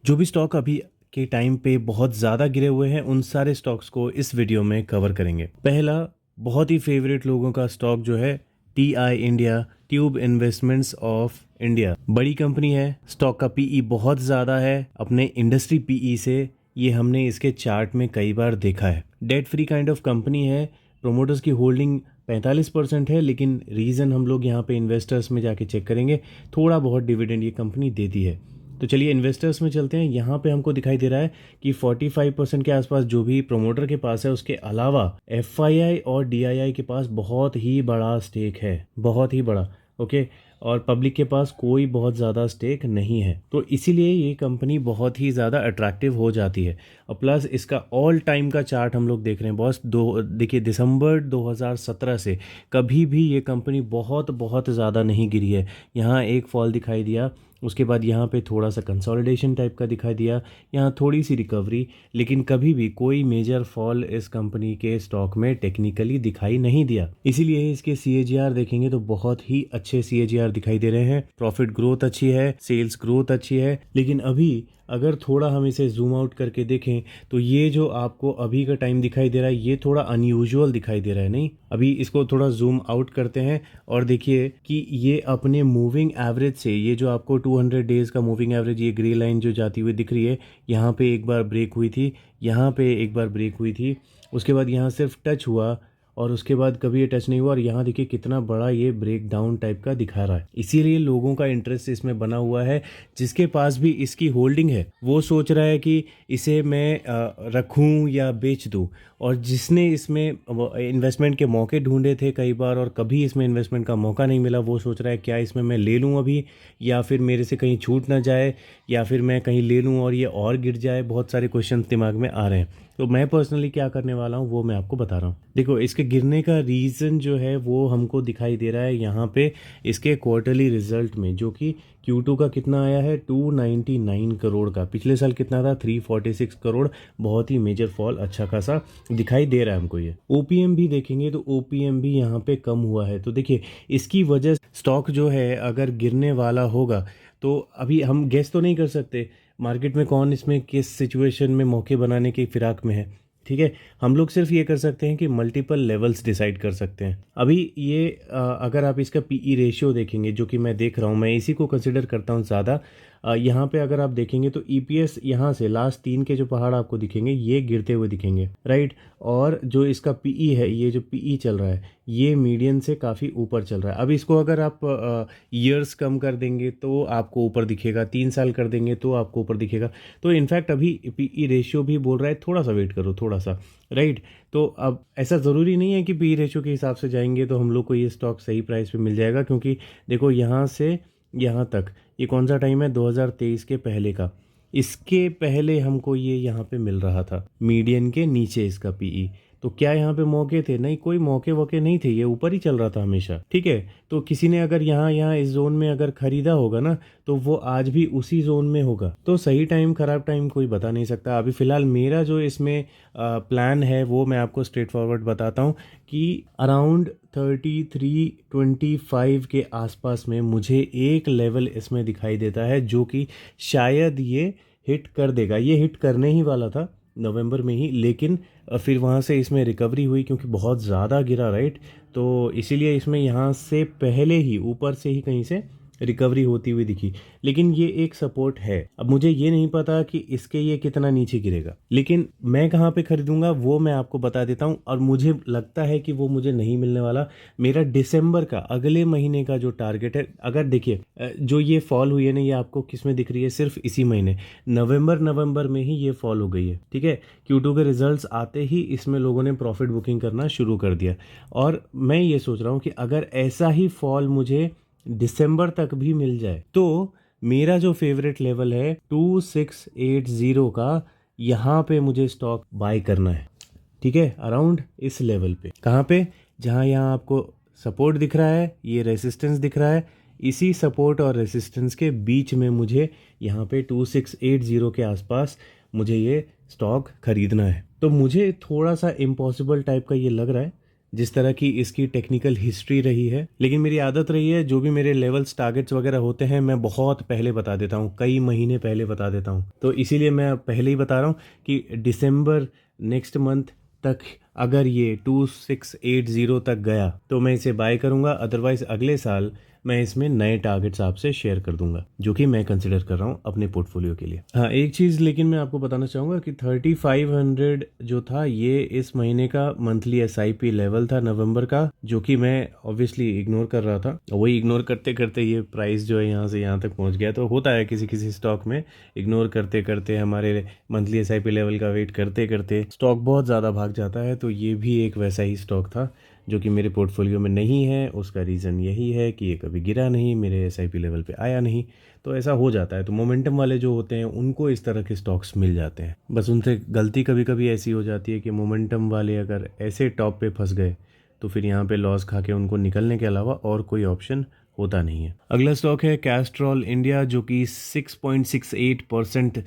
जो भी स्टॉक अभी के टाइम पे बहुत ज़्यादा गिरे हुए हैं उन सारे स्टॉक्स को इस वीडियो में कवर करेंगे। पहला बहुत ही फेवरेट लोगों का स्टॉक जो है TI India, tube investments of India. बड़ी कंपनी है, स्टॉक का PE बहुत ज़्यादा है अपने इंडस्ट्री PE से। ये हमने इसके चार्ट में कई बार देखा है। Debt free kind of company है। प्रोमोटर्स की होल्डिंग 45% है, लेकिन रीज़न हम लोग यहाँ पे इन्वेस्टर्स में जाके चेक करेंगे, थोड़ा बहुत डिविडेंड ये कंपनी देती है। तो चलिए इन्वेस्टर्स में चलते हैं। यहाँ पे हमको दिखाई दे रहा है कि 45% के आसपास जो भी प्रोमोटर के पास है, उसके अलावा FII और DII के पास बहुत ही बड़ा स्टेक है, बहुत ही बड़ा। ओके, और पब्लिक के पास कोई बहुत ज़्यादा स्टेक नहीं है, तो इसीलिए ये कंपनी बहुत ही ज़्यादा अट्रैक्टिव हो जाती है। और प्लस इसका ऑल टाइम का चार्ट हम लोग देख रहे हैं बॉस। देखिए दिसंबर 2017 से कभी भी ये कंपनी बहुत बहुत ज़्यादा नहीं गिरी है। यहाँ एक फॉल दिखाई दिया, उसके बाद यहाँ पे थोड़ा सा कंसोलिडेशन टाइप का दिखाई दिया, यहाँ थोड़ी सी रिकवरी, लेकिन कभी भी कोई मेजर फॉल इस कंपनी के स्टॉक में टेक्निकली दिखाई नहीं दिया। इसीलिए इसके CAGR देखेंगे तो बहुत ही अच्छे CAGR दिखाई दे रहे हैं। प्रॉफिट ग्रोथ अच्छी है, सेल्स ग्रोथ अच्छी है। लेकिन अभी अगर थोड़ा हम इसे जूम आउट करके देखें तो ये जो आपको अभी का टाइम दिखाई दे रहा है, ये थोड़ा अनयूजुअल दिखाई दे रहा है। नहीं, अभी इसको थोड़ा जूम आउट करते हैं और देखिए कि ये अपने मूविंग एवरेज से, ये जो आपको 200 डेज का मूविंग एवरेज, ये ग्रे लाइन जो जाती हुई दिख रही है, यहाँ पे एक बार ब्रेक हुई थी, यहाँ पे एक बार ब्रेक हुई थी, उसके बाद यहाँ सिर्फ टच हुआ और उसके बाद कभी ये टच नहीं हुआ। और यहाँ देखिए कितना बड़ा ये ब्रेक डाउन टाइप का दिखा रहा है। इसीलिए लोगों का इंटरेस्ट इसमें बना हुआ है। जिसके पास भी इसकी होल्डिंग है वो सोच रहा है कि इसे मैं रखूं या बेच दूं, और जिसने इसमें इन्वेस्टमेंट के मौके ढूंढे थे कई बार और कभी इसमें इन्वेस्टमेंट का मौका नहीं मिला, वो सोच रहा है क्या इसमें मैं ले लूं अभी, या फिर मेरे से कहीं छूट ना जाए, या फिर मैं कहीं ले लूं और ये और गिर जाए। बहुत सारे क्वेश्चन दिमाग में आ रहे हैं। तो मैं पर्सनली क्या करने वाला हूँ वो मैं आपको बता रहा हूँ। देखो इसके गिरने का रीज़न जो है वो हमको दिखाई दे रहा है यहाँ पे इसके क्वार्टरली रिजल्ट में, जो कि Q2 का कितना आया है, 299 करोड़ का। पिछले साल कितना था, 346 करोड़। बहुत ही मेजर फॉल अच्छा खासा दिखाई दे रहा है हमको। ये OPM भी देखेंगे तो OPM भी यहाँ पे कम हुआ है। तो देखिए इसकी वजह स्टॉक जो है अगर गिरने वाला होगा तो अभी हम गेस तो नहीं कर सकते मार्केट में कौन इसमें किस सिचुएशन में मौके बनाने की फिराक में है। ठीक है, हम लोग सिर्फ ये कर सकते हैं कि मल्टीपल लेवल्स डिसाइड कर सकते हैं। अभी ये अगर आप इसका PE रेशियो देखेंगे, जो कि मैं देख रहा हूँ, मैं इसी को कंसिडर करता हूँ ज़्यादा। यहाँ पे अगर आप देखेंगे तो EPS यहाँ से लास्ट 3 के जो पहाड़ आपको दिखेंगे ये गिरते हुए दिखेंगे, राइट। और जो इसका PE है, ये जो PE चल रहा है ये मीडियन से काफ़ी ऊपर चल रहा है। अब इसको अगर आप ईयर्स कम कर देंगे तो आपको ऊपर दिखेगा, 3 साल कर देंगे तो आपको ऊपर दिखेगा। तो इनफैक्ट अभी PE रेशियो भी बोल रहा है थोड़ा सा वेट करो, थोड़ा सा, राइट। तो अब ऐसा ज़रूरी नहीं है कि PE रेशियो के हिसाब से जाएंगे तो हम लोग को ये स्टॉक सही प्राइस पे मिल जाएगा, क्योंकि देखो यहाँ से यहाँ तक ये कौन सा टाइम है, 2023 के पहले का। इसके पहले हमको ये यहाँ पे मिल रहा था मीडियन के नीचे इसका PE। तो क्या यहाँ पे मौके थे? नहीं, कोई मौके वोके नहीं थे, ये ऊपर ही चल रहा था हमेशा। ठीक है, तो किसी ने अगर यहाँ यहाँ इस जोन में अगर खरीदा होगा ना तो वो आज भी उसी जोन में होगा। तो सही टाइम खराब टाइम कोई बता नहीं सकता। अभी फिलहाल मेरा जो इसमें प्लान है वो मैं आपको स्ट्रेट फॉरवर्ड बताता हूँ कि अराउंड 3325 के आसपास में मुझे एक लेवल इसमें दिखाई देता है, जो कि शायद ये हिट कर देगा। ये हिट करने ही वाला था नवंबर में ही, लेकिन फिर वहाँ से इसमें रिकवरी हुई क्योंकि बहुत ज़्यादा गिरा, राइट। तो इसीलिए इसमें यहाँ से पहले ही ऊपर से ही कहीं से रिकवरी होती हुई दिखी। लेकिन ये एक सपोर्ट है। अब मुझे ये नहीं पता कि इसके ये कितना नीचे गिरेगा, लेकिन मैं कहाँ पे खरीदूंगा वो मैं आपको बता देता हूँ। और मुझे लगता है कि वो मुझे नहीं मिलने वाला। मेरा दिसंबर का, अगले महीने का जो टारगेट है, अगर देखिए जो ये फॉल हुई है ना, ये आपको किस में दिख रही है, सिर्फ इसी महीने नवंबर में ही ये फॉल हो गई है। ठीक है, Q2 के रिजल्ट्स आते ही इसमें लोगों ने प्रॉफिट बुकिंग करना शुरू कर दिया। और मैं ये सोच रहा हूँ कि अगर ऐसा ही फॉल मुझे दिसंबर तक भी मिल जाए तो मेरा जो फेवरेट लेवल है 2680 का, यहाँ पे मुझे स्टॉक बाय करना है। ठीक है, अराउंड इस लेवल पे। कहाँ पे? जहाँ यहाँ आपको सपोर्ट दिख रहा है, ये रेसिस्टेंस दिख रहा है, इसी सपोर्ट और रेसिस्टेंस के बीच में मुझे यहाँ पे 2680 के आसपास मुझे ये स्टॉक खरीदना है। तो मुझे थोड़ा सा इम्पॉसिबल टाइप का ये लग रहा है, जिस तरह की इसकी टेक्निकल हिस्ट्री रही है। लेकिन मेरी आदत रही है जो भी मेरे लेवल्स टारगेट्स वगैरह होते हैं मैं बहुत पहले बता देता हूँ, कई महीने पहले बता देता हूँ। तो इसीलिए मैं पहले ही बता रहा हूँ कि दिसंबर नेक्स्ट मंथ तक अगर ये 2680 तक गया तो मैं इसे बाय करूंगा, अदरवाइज अगले साल मैं इसमें नए टारगेट्स आपसे शेयर कर दूंगा जो कि मैं कंसिडर कर रहा हूँ अपने पोर्टफोलियो के लिए। हाँ, एक चीज़ लेकिन मैं आपको बताना चाहूँगा कि 3500 जो था ये इस महीने का मंथली SIP लेवल था नवंबर का, जो कि मैं ऑब्वियसली इग्नोर कर रहा था। वही इग्नोर करते करते ये प्राइस जो है यहाँ से यहाँ तक पहुँच गया। तो होता है किसी किसी स्टॉक में, इग्नोर करते करते हमारे मंथली SIP लेवल का वेट करते करते स्टॉक बहुत ज़्यादा भाग जाता है। तो ये भी एक वैसा ही स्टॉक था जो कि मेरे पोर्टफोलियो में नहीं है। उसका रीज़न यही है कि ये कभी गिरा नहीं, मेरे SIP लेवल पे आया नहीं। तो ऐसा हो जाता है। तो मोमेंटम वाले जो होते हैं उनको इस तरह के स्टॉक्स मिल जाते हैं। बस उनसे गलती कभी कभी ऐसी हो जाती है कि मोमेंटम वाले अगर ऐसे टॉप पे फंस गए तो फिर यहाँ पे लॉस खा के उनको निकलने के अलावा और कोई ऑप्शन होता नहीं है। अगला स्टॉक है कैस्ट्रॉल इंडिया जो कि 6.68%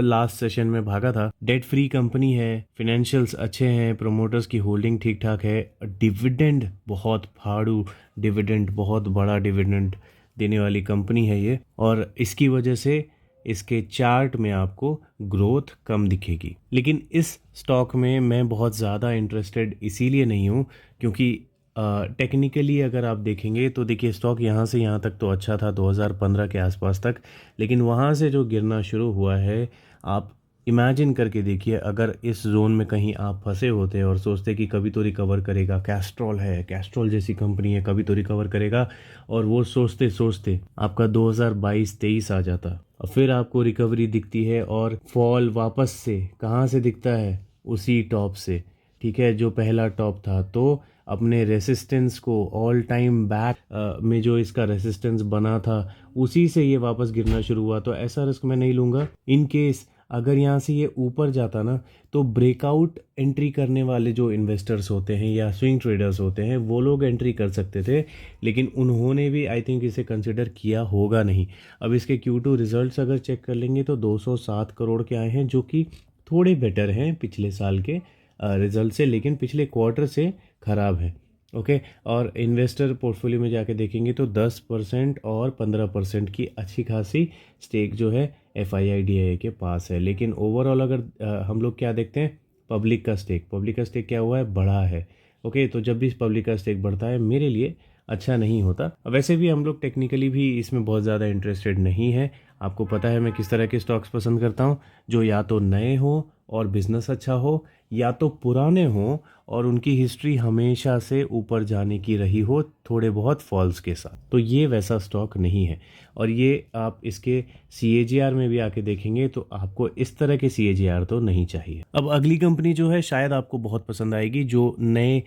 लास्ट सेशन में भागा था। डेट फ्री कंपनी है, फिनेंशियल्स अच्छे हैं, प्रोमोटर्स की होल्डिंग ठीक ठाक है, डिविडेंड बहुत फाड़ू डिविडेंड, बहुत बड़ा डिविडेंड देने वाली कंपनी है ये, और इसकी वजह से इसके चार्ट में आपको ग्रोथ कम दिखेगी। लेकिन इस स्टॉक में मैं बहुत ज़्यादा इंटरेस्टेड इसीलिए नहीं हूँ क्योंकि टेक्निकली अगर आप देखेंगे तो देखिए स्टॉक यहाँ से यहाँ तक तो अच्छा था 2015 के आसपास तक, लेकिन वहाँ से जो गिरना शुरू हुआ है, आप इमेजिन करके देखिए अगर इस जोन में कहीं आप फंसे होते और सोचते कि कभी तो रिकवर करेगा, कैस्ट्रॉल है, कैस्ट्रॉल जैसी कंपनी है, कभी तो रिकवर करेगा, और वो सोचते सोचते आपका 2022-23 आ जाता, और फिर आपको रिकवरी दिखती है और फॉल वापस से कहाँ से दिखता है, उसी टॉप से, ठीक है, जो पहला टॉप था। तो अपने रेसिस्टेंस को ऑल टाइम बैक में जो इसका रेसिस्टेंस बना था उसी से ये वापस गिरना शुरू हुआ। तो ऐसा रिस्क मैं नहीं लूँगा। इन केस अगर यहाँ से ये ऊपर जाता ना तो ब्रेकआउट एंट्री करने वाले जो इन्वेस्टर्स होते हैं या स्विंग ट्रेडर्स होते हैं वो लोग एंट्री कर सकते थे, लेकिन उन्होंने भी आई थिंक इसे कंसिडर किया होगा नहीं। अब इसके Q2 रिजल्ट्स अगर चेक कर लेंगे तो 207 करोड़ के आए हैं, जो कि थोड़े बेटर हैं पिछले साल के रिजल्ट से, लेकिन पिछले क्वार्टर से ख़राब है। ओके, और इन्वेस्टर पोर्टफोलियो में जाके देखेंगे तो 10% और 15% की अच्छी खासी स्टेक जो है FII-DII के पास है। लेकिन ओवरऑल अगर हम लोग क्या देखते हैं, पब्लिक का स्टेक क्या हुआ है, बढ़ा है। ओके, तो जब भी पब्लिक का स्टेक बढ़ता है मेरे लिए अच्छा नहीं होता। वैसे भी हम लोग टेक्निकली भी इसमें बहुत ज़्यादा इंटरेस्टेड नहीं है। आपको पता है मैं किस तरह के स्टॉक्स पसंद करता हूँ, जो या तो नए हो और बिजनेस अच्छा हो, या तो पुराने हो और उनकी हिस्ट्री हमेशा से ऊपर जाने की रही हो थोड़े बहुत फॉल्स के साथ। तो ये वैसा स्टॉक नहीं है, और ये आप इसके CAGR में भी आके देखेंगे तो आपको इस तरह के CAGR तो नहीं चाहिए। अब अगली कंपनी जो है शायद आपको बहुत पसंद आएगी, जो नए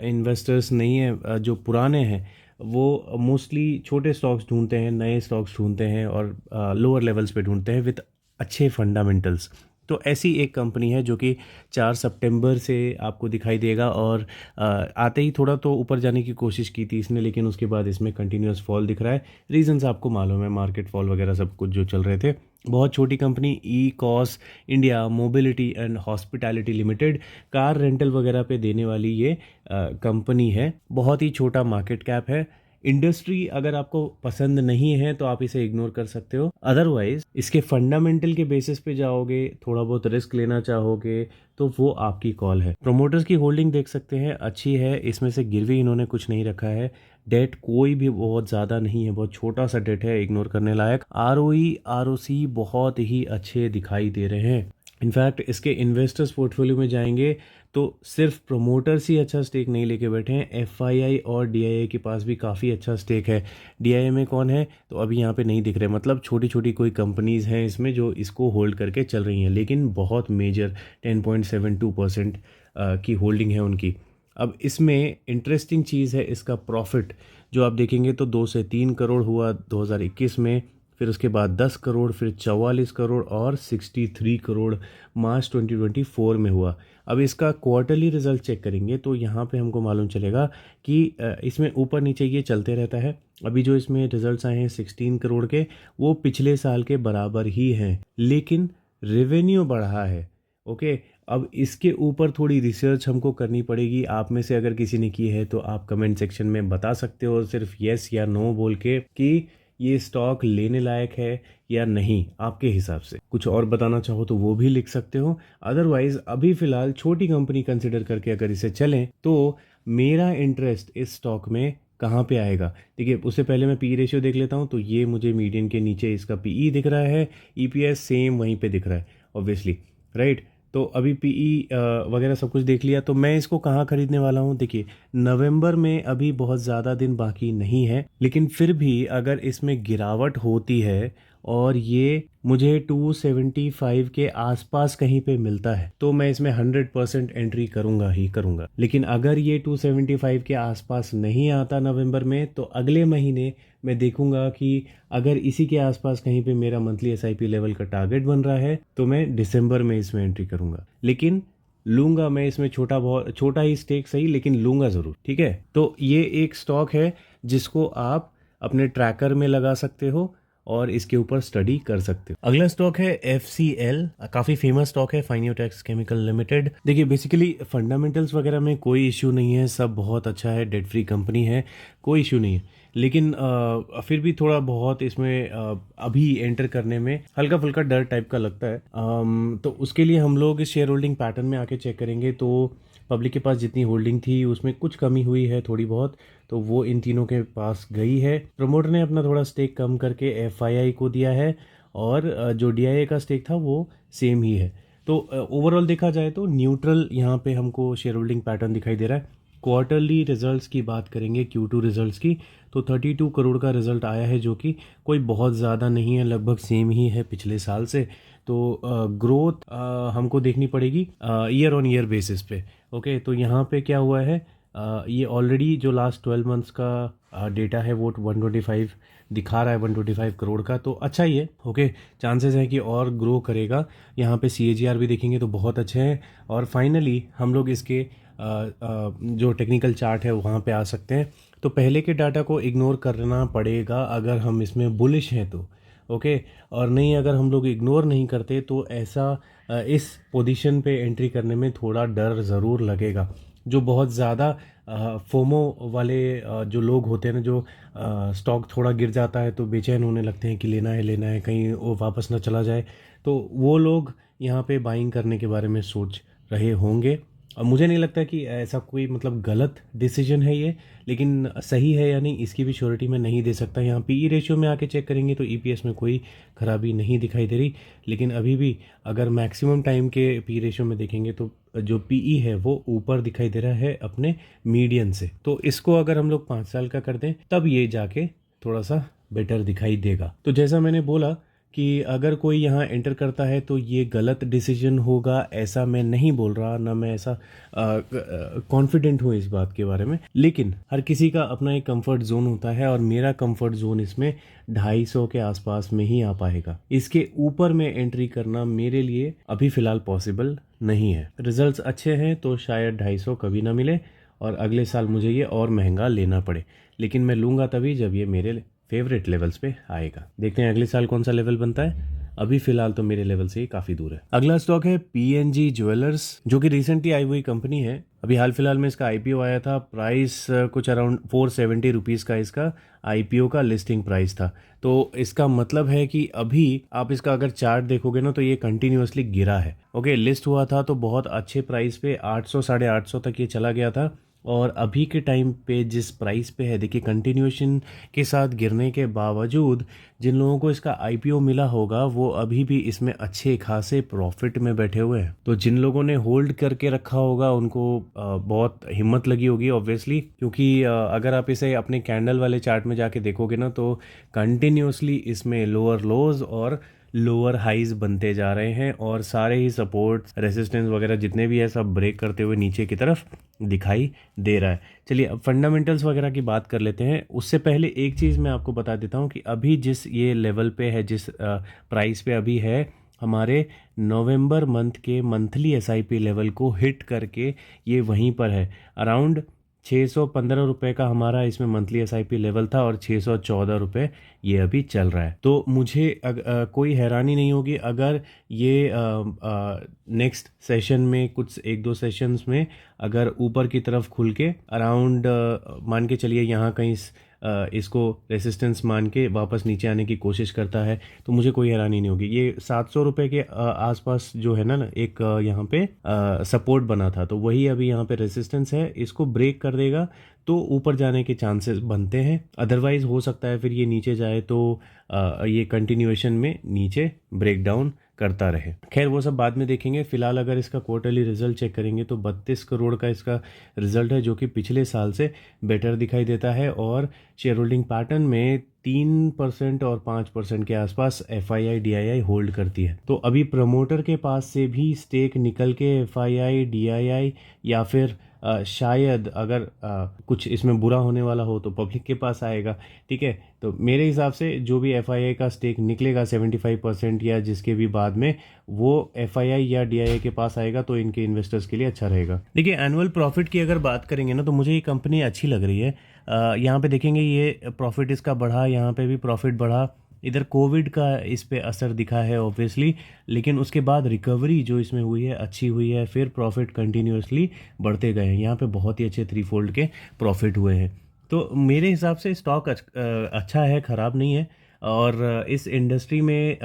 इन्वेस्टर्स नहीं है, जो पुराने हैं वो मोस्टली छोटे स्टॉक्स ढूंढते हैं, नए स्टॉक्स ढूंढते हैं और लोअर लेवल्स पे ढूंढते हैं विद अच्छे फंडामेंटल्स। तो ऐसी एक कंपनी है जो कि 4 सितंबर से आपको दिखाई देगा, और आते ही थोड़ा तो ऊपर जाने की कोशिश की थी इसने, लेकिन उसके बाद इसमें कंटिन्यूस फॉल दिख रहा है। रीजंस आपको मालूम है, मार्केट फॉल वगैरह सब कुछ जो चल रहे थे। बहुत छोटी company ECOS India mobility and hospitality limited, car rental वगैरह पे देने वाली ये कंपनी है। बहुत ही छोटा मार्केट कैप है। इंडस्ट्री अगर आपको पसंद नहीं है तो आप इसे इग्नोर कर सकते हो, अदरवाइज इसके फंडामेंटल के बेसिस पे जाओगे, थोड़ा बहुत रिस्क लेना चाहोगे तो वो आपकी कॉल है। प्रोमोटर्स की होल्डिंग देख सकते हैं, अच्छी है, इसमें से गिरवी इन्होंने कुछ नहीं रखा है। डेट कोई भी बहुत ज़्यादा नहीं है, बहुत छोटा सा डेट है, इग्नोर करने लायक। ROE ROC बहुत ही अच्छे दिखाई दे रहे हैं। इनफैक्ट इसके इन्वेस्टर्स पोर्टफोलियो में जाएंगे तो सिर्फ प्रोमोटर्स ही अच्छा स्टेक नहीं लेके बैठे हैं, FII और DII के पास भी काफ़ी अच्छा स्टेक है। DII में कौन है तो अभी यहाँ पे नहीं दिख रहे, मतलब छोटी छोटी कोई कंपनीज हैं इसमें जो इसको होल्ड करके चल रही हैं, लेकिन बहुत मेजर 10.72% की होल्डिंग है उनकी। अब इसमें इंटरेस्टिंग चीज़ है इसका प्रॉफिट, जो आप देखेंगे तो 2 से 3 करोड़ हुआ 2021 में, फिर उसके बाद 10 करोड़, फिर 44 करोड़ और 63 करोड़ मार्च 2024 में हुआ। अब इसका क्वार्टरली रिजल्ट चेक करेंगे तो यहाँ पे हमको मालूम चलेगा कि इसमें ऊपर नीचे ये चलते रहता है। अभी जो इसमें रिजल्ट्स आए हैं 16 करोड़ के, वो पिछले साल के बराबर ही हैं, लेकिन रेवेन्यू बढ़ा है। ओके, अब इसके ऊपर थोड़ी रिसर्च हमको करनी पड़ेगी। आप में से अगर किसी ने की है तो आप कमेंट सेक्शन में बता सकते हो सिर्फ यस या नो बोल के कि ये स्टॉक लेने लायक है या नहीं। आपके हिसाब से कुछ और बताना चाहो तो वो भी लिख सकते हो। अदरवाइज अभी फ़िलहाल छोटी कंपनी कंसिडर करके अगर इसे चलें तो मेरा इंटरेस्ट इस स्टॉक में कहाँ पे आएगा। देखिए, उससे पहले मैं पी रेशियो देख लेता हूँ। तो ये मुझे मीडियन के नीचे इसका पीई दिख रहा है, ईपीएस सेम वहीं पे दिख रहा है ऑब्वियसली, राइट। तो अभी पीई वगैरह सब कुछ देख लिया। तो मैं इसको कहाँ खरीदने वाला हूँ, देखिए नवंबर में अभी बहुत ज़्यादा दिन बाकी नहीं है, लेकिन फिर भी अगर इसमें गिरावट होती है और ये मुझे 275 के आसपास कहीं पे मिलता है तो मैं इसमें 100% एंट्री करूंगा ही करूंगा। लेकिन अगर ये 275 के आसपास नहीं आता नवंबर में तो अगले महीने मैं देखूंगा कि अगर इसी के आसपास कहीं पे मेरा मंथली एसआईपी लेवल का टारगेट बन रहा है तो मैं दिसंबर में इसमें एंट्री करूंगा। लेकिन लूंगा मैं इसमें बहुत छोटा ही स्टेक सही, लेकिन लूंगा ज़रूर, ठीक है। तो ये एक स्टॉक है जिसको आप अपने ट्रैकर में लगा सकते हो और इसके ऊपर स्टडी कर सकते हो। अगला स्टॉक है FCL, काफ़ी फेमस स्टॉक है, फाइनियोटेक्स केमिकल लिमिटेड। देखिए बेसिकली फंडामेंटल्स वगैरह में कोई इश्यू नहीं है, सब बहुत अच्छा है, डेट फ्री कंपनी है, कोई इश्यू नहीं है। लेकिन फिर भी थोड़ा बहुत इसमें अभी एंटर करने में हल्का फुल्का डर टाइप का लगता है। तो उसके लिए हम लोग इस शेयर होल्डिंग पैटर्न में आके चेक करेंगे तो पब्लिक के पास जितनी होल्डिंग थी उसमें कुछ कमी हुई है थोड़ी बहुत, तो वो इन तीनों के पास गई है। प्रमोटर ने अपना थोड़ा स्टेक कम करके FII को दिया है और जो DIA का स्टेक था वो सेम ही है। तो ओवरऑल देखा जाए तो न्यूट्रल यहाँ पे हमको शेयर होल्डिंग पैटर्न दिखाई दे रहा है। क्वार्टरली रिजल्ट्स की बात करेंगे, Q2 रिजल्ट्स की, तो 32 करोड़ का रिजल्ट आया है जो कि कोई बहुत ज़्यादा नहीं है, लगभग सेम ही है पिछले साल से। तो ग्रोथ हमको देखनी पड़ेगी ईयर ऑन ईयर बेसिस पे। ओके, तो यहाँ पे क्या हुआ है, ये ऑलरेडी जो लास्ट 12 मंथ्स का डेटा है वो 125 दिखा रहा है, 125 करोड़ का, तो अच्छा ही है। ओके, चांसेस हैं कि और ग्रो करेगा। यहाँ पे CAGR भी देखेंगे तो बहुत अच्छे हैं। और फाइनली हम लोग इसके जो टेक्निकल चार्ट है वहाँ पे आ सकते हैं। तो पहले के डाटा को इग्नोर करना पड़ेगा अगर हम इसमें बुलिश हैं तो, ओके। और नहीं, अगर हम लोग इग्नोर नहीं करते तो ऐसा इस पोजीशन पे एंट्री करने में थोड़ा डर ज़रूर लगेगा। जो बहुत ज़्यादा फोमो वाले जो लोग होते हैं ना, जो स्टॉक थोड़ा गिर जाता है तो बेचैन होने लगते हैं कि लेना है कहीं वो वापस ना चला जाए, तो वो लोग यहाँ पे बाइंग करने के बारे में सोच रहे होंगे। और मुझे नहीं लगता कि ऐसा कोई मतलब गलत डिसीजन है ये, लेकिन सही है या नहीं इसकी भी श्योरिटी मैं नहीं दे सकता। यहाँ पीई रेशियो में आके चेक करेंगे तो ईपीएस में कोई खराबी नहीं दिखाई दे रही, लेकिन अभी भी अगर मैक्सिमम टाइम के पी रेशियो में देखेंगे तो जो पीई है वो ऊपर दिखाई दे रहा है अपने मीडियन से। तो इसको अगर हम लोग 5 साल का कर दें तब ये जाके थोड़ा सा बेटर दिखाई देगा। तो जैसा मैंने बोला कि अगर कोई यहाँ एंटर करता है तो ये गलत डिसीजन होगा, ऐसा मैं नहीं बोल रहा, ना मैं ऐसा कॉन्फिडेंट हूँ इस बात के बारे में। लेकिन हर किसी का अपना एक कंफर्ट जोन होता है और मेरा कंफर्ट जोन इसमें 250 के आसपास में ही आ पाएगा। इसके ऊपर में एंट्री करना मेरे लिए अभी फ़िलहाल पॉसिबल नहीं है। रिजल्ट्स अच्छे हैं तो शायद 250 कभी ना मिले और अगले साल मुझे ये और महंगा लेना पड़े, लेकिन मैं लूँगा तभी जब ये मेरे फेवरेट लेवल्स पे आएगा। देखते हैं अगले साल कौन सा लेवल बनता है। अभी फिलहाल तो मेरे लेवल से ही काफ़ी दूर है। अगला स्टॉक है PNG ज्वेलर्स, जो कि रिसेंटली आई हुई कंपनी है। अभी हाल फिलहाल में इसका IPO आया था। प्राइस कुछ अराउंड 470 रुपीज़ का इसका IPO का लिस्टिंग प्राइस था। तो इसका मतलब है कि अभी आप इसका अगर चार्ट देखोगे ना तो ये कंटिन्यूअसली गिरा है। ओके, लिस्ट हुआ था तो बहुत अच्छे प्राइस पे 800 850 तक ये चला गया था और अभी के टाइम पे जिस प्राइस पे है, देखिए कंटिन्यूएशन के साथ गिरने के बावजूद जिन लोगों को इसका IPO मिला होगा वो अभी भी इसमें अच्छे खासे प्रॉफिट में बैठे हुए हैं। तो जिन लोगों ने होल्ड करके रखा होगा उनको बहुत हिम्मत लगी होगी ऑब्वियसली, क्योंकि अगर आप इसे अपने कैंडल वाले चार्ट में जाके देखोगे ना तो कंटिन्यूसली इसमें लोअर लोज और लोअर हाइज बनते जा रहे हैं और सारे ही सपोर्ट रेसिस्टेंस वगैरह जितने भी है सब ब्रेक करते हुए नीचे की तरफ दिखाई दे रहा है। चलिए अब फंडामेंटल्स वगैरह की बात कर लेते हैं। उससे पहले एक चीज़ मैं आपको बता देता हूँ कि अभी जिस ये लेवल पे है, जिस प्राइस पे अभी है, हमारे नवंबर मंथ के मंथली SIP लेवल को हिट करके ये वहीं पर है, अराउंड ₹615 का हमारा इसमें मंथली एसआईपी लेवल था और ₹614 ये अभी चल रहा है। तो मुझे कोई हैरानी नहीं होगी अगर ये नेक्स्ट सेशन में कुछ 1-2 सेशंस में अगर ऊपर की तरफ खुल के अराउंड मान के चलिए यहाँ कहीं इसको रेसिस्टेंस मान के वापस नीचे आने की कोशिश करता है तो मुझे कोई हैरानी नहीं होगी। ये ₹700 के आसपास जो है ना एक यहाँ पे सपोर्ट बना था, तो वही अभी यहाँ पे रेसिस्टेंस है। इसको ब्रेक कर देगा तो ऊपर जाने के चांसेस बनते हैं, अदरवाइज हो सकता है फिर ये नीचे जाए तो ये कंटिन्यूएशन में नीचे ब्रेक डाउन करता रहे। खैर वो सब बाद में देखेंगे। फिलहाल अगर इसका क्वार्टरली रिजल्ट चेक करेंगे तो 32 करोड़ का इसका रिजल्ट है, जो कि पिछले साल से बेटर दिखाई देता है और शेयर होल्डिंग पैटर्न में 3% और 5% के आसपास FII DII होल्ड करती है। तो अभी प्रमोटर के पास से भी स्टेक निकल के FII DII या फिर शायद अगर कुछ इसमें बुरा होने वाला हो तो पब्लिक के पास आएगा। ठीक है, तो मेरे हिसाब से जो भी FII का स्टेक निकलेगा 75% या जिसके भी बाद में वो FII या DII के पास आएगा तो इनके इन्वेस्टर्स के लिए अच्छा रहेगा। देखिए एनुअल प्रॉफिट की अगर बात करेंगे ना तो मुझे ये कंपनी अच्छी लग रही है। यहाँ पे देखेंगे ये प्रॉफिट इसका बढ़ा, यहाँ पे भी प्रॉफिट बढ़ा। इधर कोविड का इस पे असर दिखा है ऑब्वियसली, लेकिन उसके बाद रिकवरी जो इसमें हुई है अच्छी हुई है, फिर प्रॉफिट कंटिन्यूसली बढ़ते गए हैं। यहाँ पे बहुत ही अच्छे 3-fold के प्रॉफिट हुए हैं। तो मेरे हिसाब से स्टॉक अच्छा है, ख़राब नहीं है। और इस इंडस्ट्री में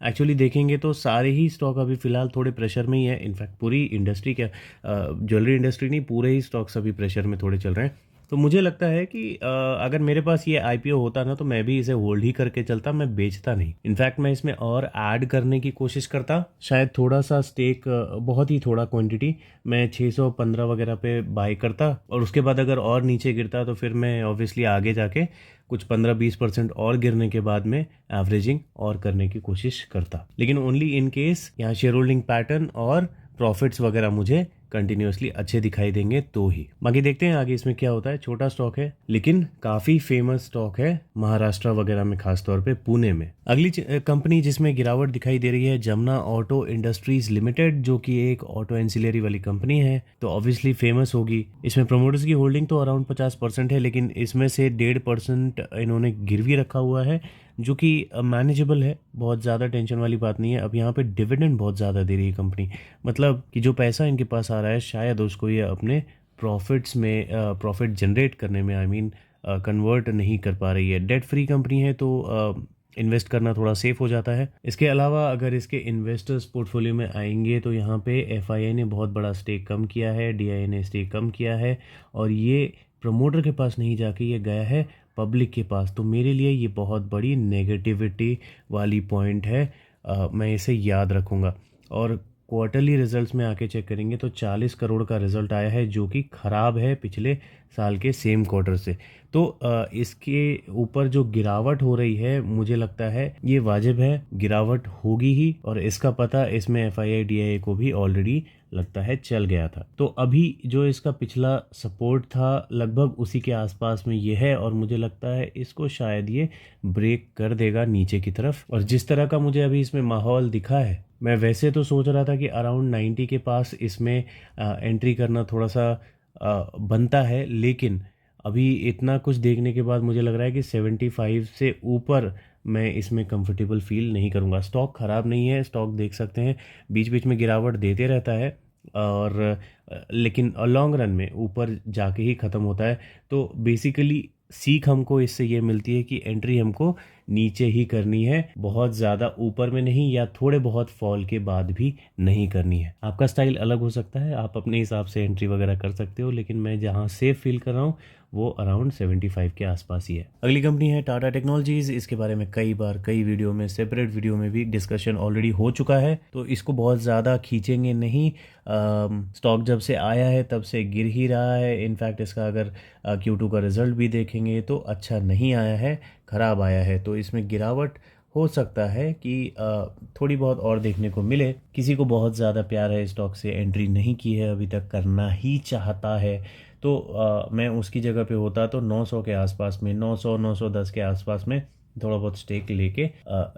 एक्चुअली देखेंगे तो सारे ही स्टॉक अभी फ़िलहाल थोड़े प्रेशर में ही है। इनफैक्ट पूरी इंडस्ट्री क्या, ज्वेलरी इंडस्ट्री नहीं, पूरे ही स्टॉक्स अभी प्रेशर में थोड़े चल रहे हैं। तो मुझे लगता है कि अगर मेरे पास ये IPO होता ना तो मैं भी इसे होल्ड ही करके चलता, मैं बेचता नहीं। इनफैक्ट मैं इसमें और ऐड करने की कोशिश करता, शायद थोड़ा सा स्टेक, बहुत ही थोड़ा क्वांटिटी मैं 615 वगैरह पे बाय करता और उसके बाद अगर और नीचे गिरता तो फिर मैं ऑब्वियसली आगे जाके कुछ 15-20% और गिरने के बाद में एवरेजिंग और करने की कोशिश करता, लेकिन ओनली इन केस यहाँ शेयर होल्डिंग पैटर्न और प्रॉफिट्स वगैरह मुझे कंटिन्यूसली अच्छे दिखाई देंगे तो ही। बाकी देखते हैं आगे इसमें क्या होता है। छोटा स्टॉक है लेकिन काफ़ी फेमस स्टॉक है महाराष्ट्र वगैरह में, खासतौर पे पुणे में। अगली कंपनी जिसमें गिरावट दिखाई दे रही है जमुना ऑटो इंडस्ट्रीज लिमिटेड, जो कि एक ऑटो एंसिलरी वाली कंपनी है, तो ऑब्वियसली फेमस होगी। इसमें प्रमोटर्स की होल्डिंग तो अराउंड 50% है, लेकिन इसमें से 1.5% इन्होंने गिरवी रखा हुआ है, जो कि मैनेजेबल है, बहुत ज़्यादा टेंशन वाली बात नहीं है। अब यहाँ पे डिविडेंड बहुत ज़्यादा दे रही है कंपनी, मतलब कि जो पैसा इनके पास आ रहा है शायद उसको ये अपने प्रॉफिट्स में प्रॉफिट जनरेट करने में कन्वर्ट नहीं कर पा रही है। डेट फ्री कंपनी है तो इन्वेस्ट करना थोड़ा सेफ हो जाता है। इसके अलावा अगर इसके इन्वेस्टर्स पोर्टफोलियो में आएंगे तो यहाँ पे FII ने बहुत बड़ा स्टेक कम किया है, DII ने स्टेक कम किया है और ये प्रमोटर के पास नहीं जाके ये गया है पब्लिक के पास। तो मेरे लिए ये बहुत बड़ी नेगेटिविटी वाली पॉइंट है, मैं इसे याद रखूँगा। और क्वार्टरली रिजल्ट्स में आके चेक करेंगे तो 40 करोड़ का रिजल्ट आया है, जो कि ख़राब है पिछले साल के सेम क्वार्टर से। तो इसके ऊपर जो गिरावट हो रही है मुझे लगता है ये वाजिब है, गिरावट होगी ही, और इसका पता इसमें FII DII को भी ऑलरेडी लगता है चल गया था। तो अभी जो इसका पिछला सपोर्ट था लगभग उसी के आसपास में ये है और मुझे लगता है इसको शायद ये ब्रेक कर देगा नीचे की तरफ। और जिस तरह का मुझे अभी इसमें माहौल दिखा है, मैं वैसे तो सोच रहा था कि अराउंड 90 के पास इसमें एंट्री करना थोड़ा सा बनता है, लेकिन अभी इतना कुछ देखने के बाद मुझे लग रहा है कि 75 से ऊपर मैं इसमें कंफर्टेबल फील नहीं करूँगा। स्टॉक ख़राब नहीं है, स्टॉक देख सकते हैं बीच बीच में गिरावट देते रहता है और लेकिन लॉन्ग रन में ऊपर जाके ही ख़त्म होता है। तो बेसिकली सीख हमको इससे ये मिलती है कि एंट्री हमको नीचे ही करनी है, बहुत ज़्यादा ऊपर में नहीं या थोड़े बहुत फॉल के बाद भी नहीं करनी है। आपका स्टाइल अलग हो सकता है, आप अपने हिसाब से एंट्री वगैरह कर सकते हो, लेकिन मैं जहाँ सेफ फील कर रहा हूँ वो अराउंड 75 के आसपास ही है। अगली कंपनी है टाटा टेक्नोलॉजीज़। इसके बारे में कई बार कई वीडियो में, सेपरेट वीडियो में भी डिस्कशन ऑलरेडी हो चुका है, तो इसको बहुत ज़्यादा खींचेंगे नहीं। स्टॉक जब से आया है तब से गिर ही रहा है। इनफैक्ट इसका अगर Q2 का रिजल्ट भी देखेंगे तो अच्छा नहीं आया है, ख़राब आया है। तो इसमें गिरावट हो सकता है कि थोड़ी बहुत और देखने को मिले। किसी को बहुत ज़्यादा प्यार है स्टॉक से, एंट्री नहीं की है अभी तक, करना ही चाहता है, तो मैं उसकी जगह पे होता तो 900 के आसपास में, 900-910 के आसपास में थोड़ा बहुत स्टेक लेके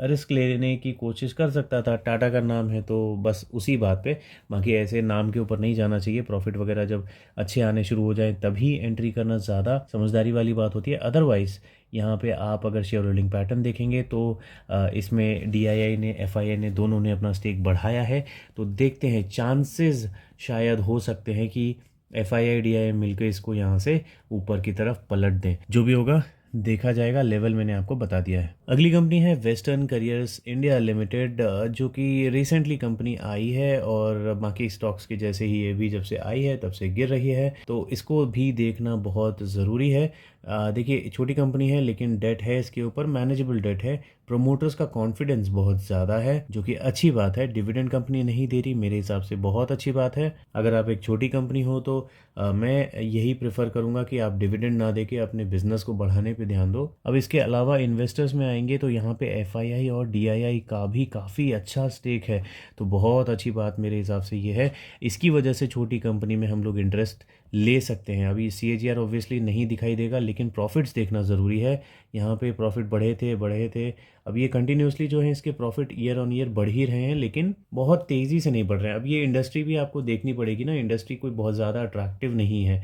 रिस्क लेने की कोशिश कर सकता था। टाटा का नाम है तो बस उसी बात पे, बाकी ऐसे नाम के ऊपर नहीं जाना चाहिए। प्रॉफिट वगैरह जब अच्छे आने शुरू हो जाए तभी एंट्री करना ज़्यादा समझदारी वाली बात होती है। अदरवाइज़ यहाँ पे आप अगर शेयर होल्डिंग पैटर्न देखेंगे तो इसमें DII ने, FII ने, दोनों ने अपना स्टेक बढ़ाया है। तो देखते हैं, चांसेस शायद हो सकते हैं कि FII DII मिलकर इसको यहाँ से ऊपर की तरफ पलट दें। जो भी होगा देखा जाएगा, लेवल मैंने आपको बता दिया है। अगली कंपनी है वेस्टर्न करियर्स इंडिया लिमिटेड, जो कि रिसेंटली कंपनी आई है और बाकी स्टॉक्स के जैसे ही ये भी जब से आई है तब से गिर रही है, तो इसको भी देखना बहुत ज़रूरी है। देखिए, छोटी कंपनी है लेकिन डेट है इसके ऊपर, मैनेजेबल डेट है। प्रोमोटर्स का कॉन्फिडेंस बहुत ज़्यादा है, जो कि अच्छी बात है। डिविडेंड कंपनी नहीं दे रही, मेरे हिसाब से बहुत अच्छी बात है। अगर आप एक छोटी कंपनी हो तो मैं यही प्रेफर करूंगा कि आप डिविडेंड ना देके अपने बिजनेस को बढ़ाने पे ध्यान दो। अब इसके अलावा इन्वेस्टर्स में आएंगे तो यहाँ पे FII और DII का भी काफ़ी अच्छा स्टेक है, तो बहुत अच्छी बात मेरे हिसाब से ये है। इसकी वजह से छोटी कंपनी में हम लोग इंटरेस्ट ले सकते हैं। अभी CAGR ऑब्वियसली नहीं दिखाई देगा, लेकिन प्रॉफिट्स देखना ज़रूरी है। यहाँ पे प्रॉफिट बढ़े थे। अब ये कंटिन्यूसली जो है इसके प्रॉफिट ईयर ऑन ईयर बढ़ ही रहे हैं, लेकिन बहुत तेज़ी से नहीं बढ़ रहे हैं। अब ये इंडस्ट्री भी आपको देखनी पड़ेगी ना, इंडस्ट्री कोई बहुत ज़्यादा अट्रैक्टिव नहीं है।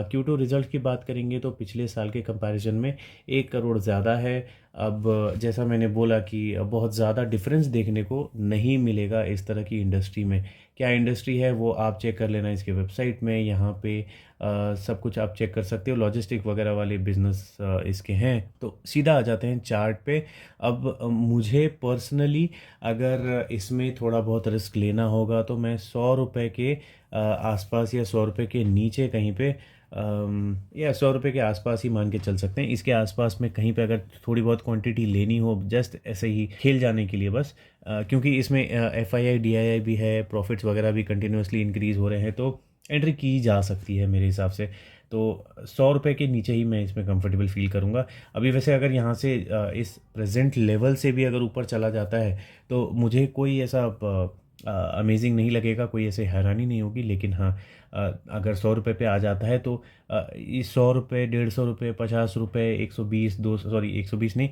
Q2 रिजल्ट की बात करेंगे तो पिछले साल के कंपैरिजन में 1 करोड़ ज़्यादा है। अब जैसा मैंने बोला कि बहुत ज़्यादा डिफरेंस देखने को नहीं मिलेगा इस तरह की इंडस्ट्री में। क्या इंडस्ट्री है वो आप चेक कर लेना इसके वेबसाइट में, यहाँ पे सब कुछ आप चेक कर सकते हो। लॉजिस्टिक वगैरह वाले बिजनेस इसके हैं। तो सीधा आ जाते हैं चार्ट पे। अब मुझे पर्सनली अगर इसमें थोड़ा बहुत रिस्क लेना होगा तो मैं 100 रुपये के आसपास या 100 रुपये के नीचे कहीं पे, या 100 रुपये के आसपास ही मान के चल सकते हैं। इसके आसपास में कहीं पे अगर थोड़ी बहुत क्वांटिटी लेनी हो, जस्ट ऐसे ही खेल जाने के लिए बस, क्योंकि इसमें FII DII भी है, प्रॉफिट्स वगैरह भी कंटिन्यूसली इंक्रीज़ हो रहे हैं, तो एंट्री की जा सकती है मेरे हिसाब से। तो 100 रुपये के नीचे ही मैं इसमें कंफर्टेबल फील करूँगा। अभी वैसे अगर यहाँ से इस प्रेजेंट लेवल से भी अगर ऊपर चला जाता है तो मुझे कोई ऐसा अमेजिंग नहीं लगेगा, कोई ऐसे हैरानी नहीं होगी। लेकिन हाँ, अगर 100 रुपये पे आ जाता है तो इस 100 रुपये, 150 रुपये, 50 रुपये, 120, 200, सॉरी 120 नहीं,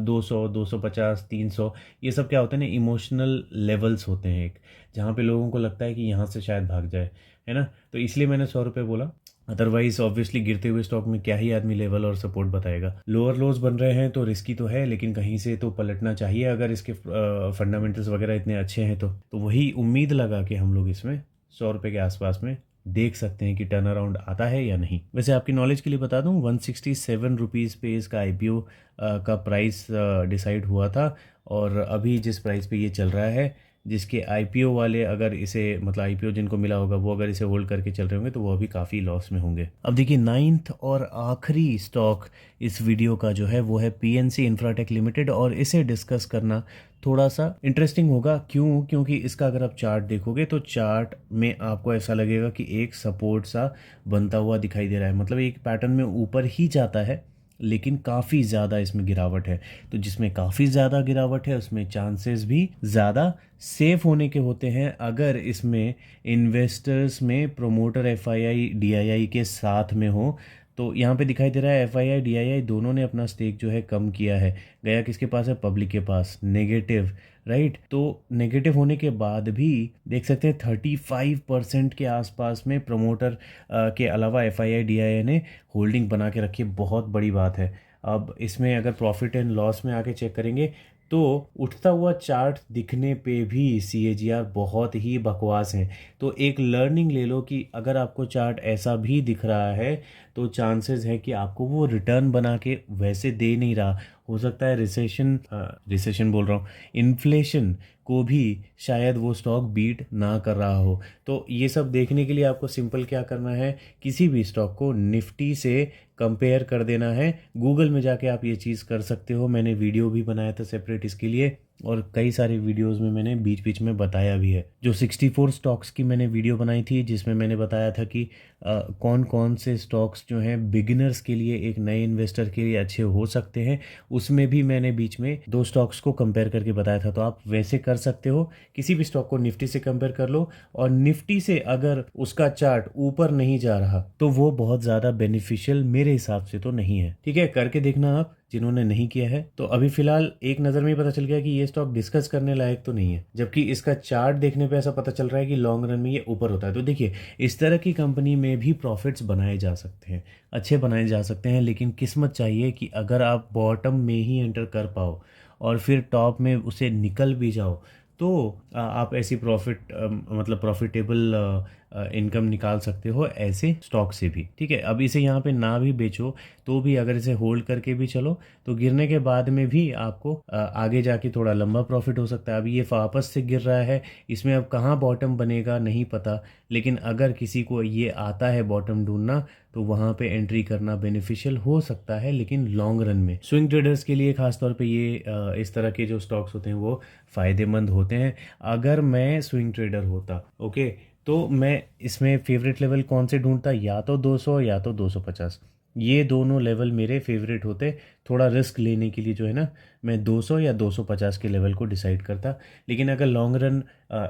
200, 250, 300, ये सब क्या होते हैं ना, इमोशनल लेवल्स होते हैं एक, जहाँ पे लोगों को लगता है कि यहाँ से शायद भाग जाए, है ना। तो इसलिए मैंने 100 रुपये बोला। अदरवाइज ऑब्वियसली गिरते हुए स्टॉक में क्या ही आदमी लेवल और सपोर्ट बताएगा। लोअर लोज बन रहे हैं तो रिस्की तो है, लेकिन कहीं से तो पलटना चाहिए अगर इसके फंडामेंटल्स वगैरह इतने अच्छे हैं तो वही उम्मीद लगा कि हम लोग इसमें 100 रुपये के आसपास में देख सकते हैं कि टर्न अराउंड आता है या नहीं। वैसे आपकी नॉलेज के लिए बता दूं, 167 रुपीज़ पे इसका IPO का प्राइस डिसाइड हुआ था, और अभी जिस प्राइस पे ये चल रहा है, जिसके IPO वाले अगर इसे, मतलब IPO जिनको मिला होगा वो अगर इसे होल्ड करके चल रहे होंगे तो वो अभी काफ़ी लॉस में होंगे। अब देखिए, 9th और आखिरी स्टॉक इस वीडियो का जो है वो है PNC इंफ्राटेक लिमिटेड, और इसे डिस्कस करना थोड़ा सा इंटरेस्टिंग होगा। क्योंकि इसका अगर आप चार्ट देखोगे तो चार्ट में आपको ऐसा लगेगा कि एक सपोर्ट सा बनता हुआ दिखाई दे रहा है, मतलब एक पैटर्न में ऊपर ही जाता है लेकिन काफ़ी ज़्यादा इसमें गिरावट है। तो जिसमें काफ़ी ज़्यादा गिरावट है उसमें चांसेस भी ज़्यादा सेफ होने के होते हैं, अगर इसमें इन्वेस्टर्स में प्रोमोटर FII DII के साथ में हो। तो यहाँ पे दिखाई दे रहा है FII DII दोनों ने अपना स्टेक जो है कम किया है। गया किसके पास है? पब्लिक के पास, नेगेटिव, राइट। तो नेगेटिव होने के बाद भी देख सकते हैं 35% के आसपास में प्रमोटर के अलावा FII DII ने होल्डिंग बना के रखी है। बहुत बड़ी बात है। अब इसमें अगर प्रॉफिट एंड लॉस में आके चेक करेंगे तो उठता हुआ चार्ट दिखने पे भी CAGR बहुत ही बकवास है। तो एक लर्निंग ले लो कि अगर आपको चार्ट ऐसा भी दिख रहा है तो चांसेस है कि आपको वो रिटर्न बना के वैसे दे नहीं रहा। हो सकता है रिसेशन बोल रहा हूँ, इन्फ्लेशन को भी शायद वो स्टॉक बीट ना कर रहा हो। तो ये सब देखने के लिए आपको सिंपल क्या करना है, किसी भी स्टॉक को निफ्टी से कंपेयर कर देना है। गूगल में जाके आप ये चीज़ कर सकते हो, मैंने वीडियो भी बनाया था सेपरेट इसके लिए, और कई सारे वीडियोस में मैंने बीच बीच में बताया भी है। जो 64 स्टॉक्स की मैंने वीडियो बनाई थी जिसमें मैंने बताया था कि कौन कौन से स्टॉक्स जो हैं बिगिनर्स के लिए, एक नए इन्वेस्टर के लिए अच्छे हो सकते हैं, उसमें भी मैंने बीच में 2 स्टॉक्स को कंपेयर करके बताया था। तो आप वैसे कर सकते हो, किसी भी स्टॉक को निफ्टी से कंपेयर कर लो, और निफ्टी से अगर उसका चार्ट ऊपर नहीं जा रहा तो वो बहुत ज़्यादा बेनिफिशियल मेरे हिसाब से तो नहीं है। ठीक है, करके देखना आप। जिन्होंने नहीं किया है। तो अभी फिलहाल एक नज़र में ही पता चल गया कि ये स्टॉक डिस्कस करने लायक तो नहीं है, जबकि इसका चार्ट देखने पे ऐसा पता चल रहा है कि लॉन्ग रन में ये ऊपर होता है। तो देखिए, इस तरह की कंपनी में भी प्रॉफिट्स बनाए जा सकते हैं, अच्छे बनाए जा सकते हैं, लेकिन किस्मत चाहिए कि अगर आप बॉटम में ही एंटर कर पाओ और फिर टॉप में उसे निकल भी जाओ, तो आप ऐसी मतलब प्रॉफिटेबल इनकम निकाल सकते हो ऐसे स्टॉक से भी। ठीक है, अब इसे यहाँ पे ना भी बेचो तो भी, अगर इसे होल्ड करके भी चलो तो गिरने के बाद में भी आपको आगे जाके थोड़ा लंबा प्रॉफिट हो सकता है। अभी ये वापस से गिर रहा है, इसमें अब कहाँ बॉटम बनेगा नहीं पता, लेकिन अगर किसी को ये आता है बॉटम ढूंढना तो वहाँ पे एंट्री करना बेनिफिशियल हो सकता है, लेकिन लॉन्ग रन में स्विंग ट्रेडर्स के लिए खासतौर पे ये इस तरह के जो स्टॉक्स होते हैं वो फ़ायदेमंद होते हैं। अगर मैं स्विंग ट्रेडर होता, ओके, तो मैं इसमें फेवरेट लेवल कौन से ढूंढता, या तो 200 या तो 250, ये दोनों लेवल मेरे फेवरेट होते। थोड़ा रिस्क लेने के लिए जो है ना, मैं 200 या 250 के लेवल को डिसाइड करता। लेकिन अगर लॉन्ग रन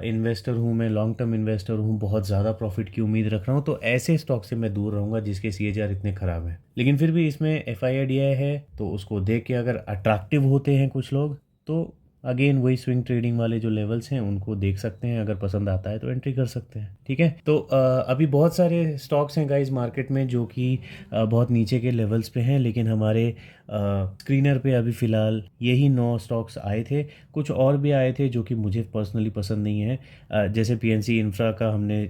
इन्वेस्टर हूँ, मैं लॉन्ग टर्म इन्वेस्टर हूँ, बहुत ज़्यादा प्रॉफिट की उम्मीद रख रहा हूँ, तो ऐसे स्टॉक से मैं दूर रहूँगा जिसके CAGR इतने ख़राब हैं। लेकिन फिर भी इसमें FII है, तो उसको देख के अगर अट्रैक्टिव होते हैं कुछ लोग, तो अगेन वही स्विंग ट्रेडिंग वाले जो लेवल्स हैं उनको देख सकते हैं, अगर पसंद आता है तो एंट्री कर सकते हैं। ठीक है, तो अभी बहुत सारे स्टॉक्स हैं गाइस मार्केट में जो कि बहुत नीचे के लेवल्स पे हैं, लेकिन हमारे स्क्रीनर पे अभी फ़िलहाल यही 9 स्टॉक्स आए थे। कुछ और भी आए थे जो कि मुझे पर्सनली पसंद नहीं है, जैसे PNC इंफ्रा का हमने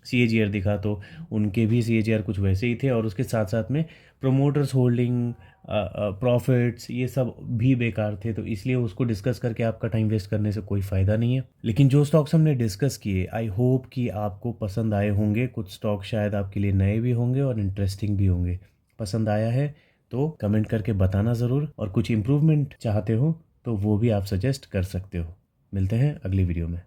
CAGR दिखा तो उनके भी CAGR कुछ वैसे ही थे, और उसके साथ साथ में प्रोमोटर्स होल्डिंग प्रॉफिट्स ये सब भी बेकार थे, तो इसलिए उसको डिस्कस करके आपका टाइम वेस्ट करने से कोई फ़ायदा नहीं है। लेकिन जो स्टॉक्स हमने डिस्कस किए, आई होप कि आपको पसंद आए होंगे। कुछ स्टॉक शायद आपके लिए नए भी होंगे और इंटरेस्टिंग भी होंगे। पसंद आया है तो कमेंट करके बताना ज़रूर, और कुछ इम्प्रूवमेंट चाहते हो तो वो भी आप सजेस्ट कर सकते हो। मिलते हैं अगली वीडियो में।